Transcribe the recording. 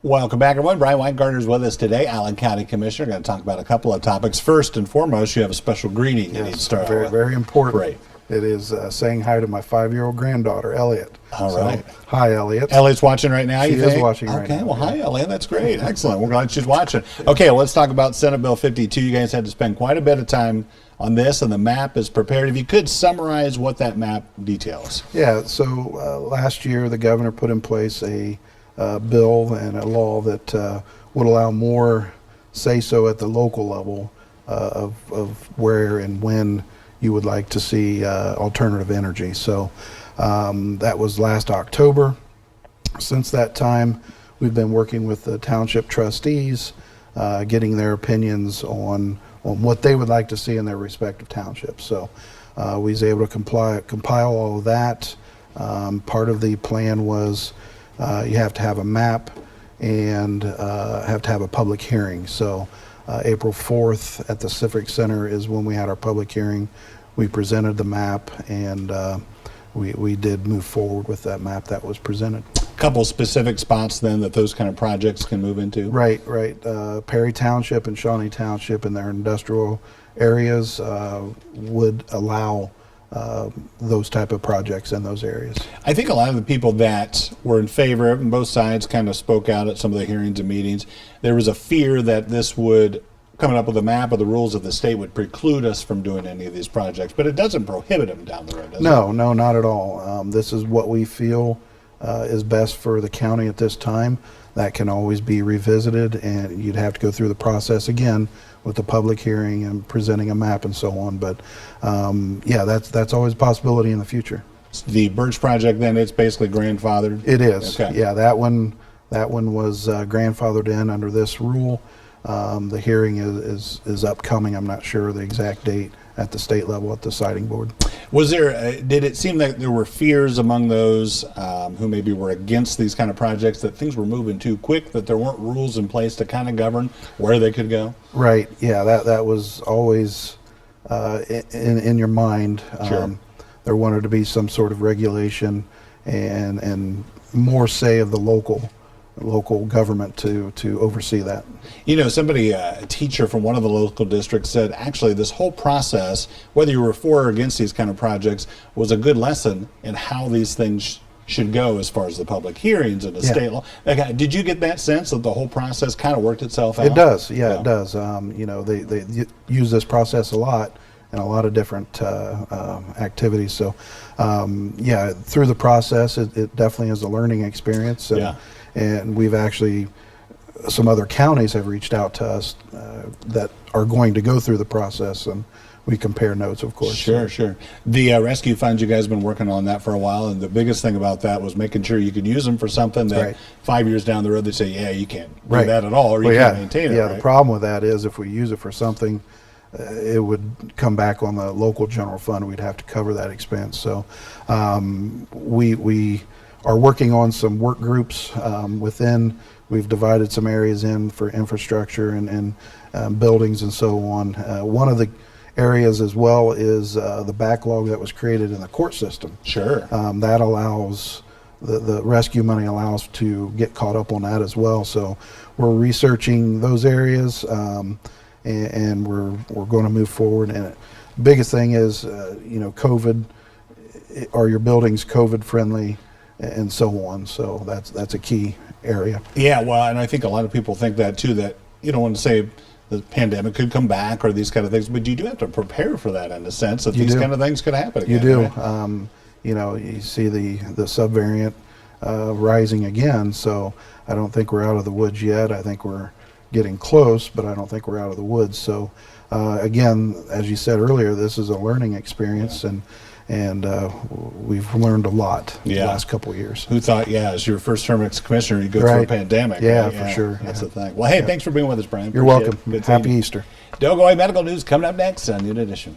Welcome back, everyone. Brian Winegardner is with us today, Allen County Commissioner. We're going to talk about a couple of topics. First and foremost, you have a special greeting you need to start very, with. very important. Great. It is saying hi to my 5-year-old granddaughter, Elliot. All right. Hi, Elliot. Elliot's watching right now, She you is think? watching right now. Okay, well, hi, Elliot. That's great. Excellent. We're glad she's watching. Okay, well, let's talk about Senate Bill 52. You guys had to spend quite a bit of time on this, and the map is prepared. If you could summarize what that map details. Yeah, so last year the governor put in place a bill and a law that would allow more say-so at the local level of where and when you would like to see alternative energy. So that was last October. Since that time, we've been working with the township trustees, getting their opinions on what they would like to see in their respective townships. So we was able to compile all of that. Part of the plan was you have to have a map and have to have a public hearing. So April 4th at the Civic Center is when we had our public hearing. We presented the map, and we did move forward with that map that was presented. A couple specific spots then that those kind of projects can move into? Right. Perry Township and Shawnee Township in their industrial areas would allow those type of projects in those areas. I think a lot of the people that were in favor of it, and both sides kind of spoke out at some of the hearings and meetings, there was a fear that this would, coming up with a map of the rules of the state, would preclude us from doing any of these projects, but it doesn't prohibit them down the road, does it? No, not at all. This is what we feel is best for the county at this time. That can always be revisited, and you'd have to go through the process again with the public hearing and presenting a map and so on. But yeah, that's always a possibility in the future. The Birch project, then, it's basically grandfathered? It is. Okay. Yeah, that one was grandfathered in under this rule. The hearing is upcoming. I'm not sure the exact date at the state level at the siting board. Was there, did it seem like there were fears among those who maybe were against these kind of projects that things were moving too quick, that there weren't rules in place to kind of govern where they could go? Right. Yeah, that was always in your mind. Sure. There wanted to be some sort of regulation and more say of the local government to oversee that. You know, somebody, a teacher from one of the local districts said, actually, this whole process, whether you were for or against these kind of projects, was a good lesson in how these things should go as far as the public hearings and the state law. Did you get that sense that the whole process kind of worked itself out? It does, yeah, it does. You know, they use this process a lot in a lot of different activities. So, yeah, through the process, it definitely is a learning experience. And, and we've actually, some other counties have reached out to us that are going to go through the process, and we compare notes, of course. Sure. The rescue funds, you guys have been working on that for a while, and the biggest thing about that was making sure you could use them for something that 5 years down the road they say, yeah, you can't do that at all, or you can't maintain it. Yeah, the problem with that is if we use it for something, it would come back on the local general fund. We'd have to cover that expense. So we are working on some work groups within. We've divided some areas in for infrastructure and buildings and so on. One of the areas as well is the backlog that was created in the court system. Sure. That allows, the rescue money allows to get caught up on that as well. So we're researching those areas and we're going to move forward. And the biggest thing is, you know, COVID, are your buildings COVID friendly? And so on. So that's a key area. Yeah, well, and I think a lot of people think that too, that you don't want to say the pandemic could come back or these kind of things, but you do have to prepare for that in a sense that these kind of things could happen again. You do. Right? You know, you see the subvariant rising again, so I don't think we're out of the woods yet. I think we're getting close, but I don't think we're out of the woods. So again, as you said earlier, this is a learning experience, and we've learned a lot the last couple of years. Who thought, as your first term as commissioner, you'd go through a pandemic. Yeah, for sure. That's the thing. Well, hey, thanks for being with us, Brian. You're welcome. Happy Easter. Dogoy Medical News coming up next on Noon Edition.